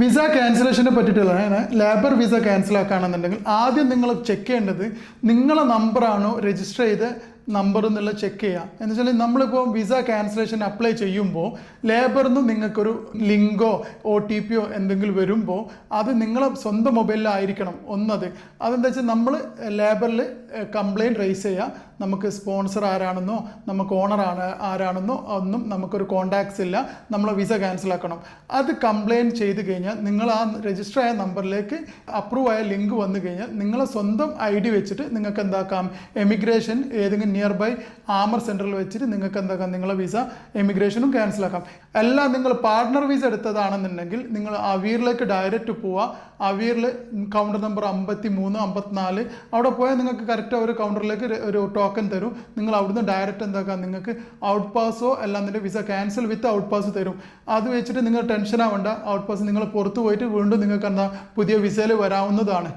Visa ക്യാൻസലേഷനെ പറ്റിയിട്ടുള്ള labour visa cancel ആക്കുകയാണെന്നുണ്ടെങ്കിൽ ആദ്യം നിങ്ങൾ ചെക്ക് ചെയ്യേണ്ടത് നിങ്ങളെ നമ്പറാണോ രജിസ്റ്റർ ചെയ്ത് നമ്പർ എന്നുള്ള ചെക്ക് ചെയ്യുക. എന്ന് വെച്ചാൽ നമ്മളിപ്പോൾ വിസ ക്യാൻസലേഷൻ അപ്ലൈ ചെയ്യുമ്പോൾ ലേബറിൽ നിന്ന് നിങ്ങൾക്കൊരു ലിങ്കോ OTP എന്തെങ്കിലും വരുമ്പോൾ അത് നിങ്ങളെ സ്വന്തം മൊബൈലിലായിരിക്കണം ഒന്നത്. അതെന്താ വെച്ചാൽ നമ്മൾ ലേബറിൽ കംപ്ലയിൻറ്റ് റേസ് ചെയ്യുക. നമുക്ക് സ്പോൺസർ ആരാണെന്നോ നമുക്ക് ഓണർ ആരാണെന്നോ ഒന്നും നമുക്കൊരു കോണ്ടാക്ട്സ് ഇല്ല, നമ്മളെ വിസ ക്യാൻസൽ ആക്കണം. അത് കംപ്ലയിൻറ്റ് ചെയ്ത് കഴിഞ്ഞാൽ നിങ്ങൾ ആ രജിസ്റ്റർ ആയ നമ്പറിലേക്ക് അപ്രൂവ് ആയ ലിങ്ക് വന്നു കഴിഞ്ഞാൽ നിങ്ങളെ സ്വന്തം ID വെച്ചിട്ട് നിങ്ങൾക്ക് എന്താക്കാം, എമിഗ്രേഷൻ ഏതെങ്കിലും നിയർ ബൈ ആമർ സെൻറ്ററിൽ വെച്ചിട്ട് നിങ്ങൾക്ക് എന്താക്കാം, നിങ്ങളെ വിസ എമിഗ്രേഷനും ക്യാൻസൽ ആക്കാം. അല്ല നിങ്ങൾ പാർട്ട്ണർ വിസ എടുത്തതാണെന്നുണ്ടെങ്കിൽ നിങ്ങൾ അവീറിലേക്ക് ഡയറക്റ്റ് പോവുക. അവീറിൽ കൗണ്ടർ നമ്പർ 53, 54 അവിടെ പോയാൽ നിങ്ങൾക്ക് കറക്റ്റ് ഒരു കൗണ്ടറിലേക്ക് ഒരു ടോക്കൺ തരും. നിങ്ങൾ അവിടുന്ന് ഡയറക്റ്റ് എന്താക്കാം, നിങ്ങൾക്ക് ഔട്ട് പാസോ അല്ലാന്നിട്ട് വിസ ക്യാൻസൽ വിത്ത് ഔട്ട് പാസ് തരും. അത് വെച്ചിട്ട് നിങ്ങൾ ടെൻഷൻ ആവേണ്ട. ഔട്ട് പാസ് നിങ്ങൾ പുറത്ത് പോയിട്ട് വീണ്ടും നിങ്ങൾക്ക് എന്താ പുതിയ വിസയിൽ വരാവുന്നതാണ്.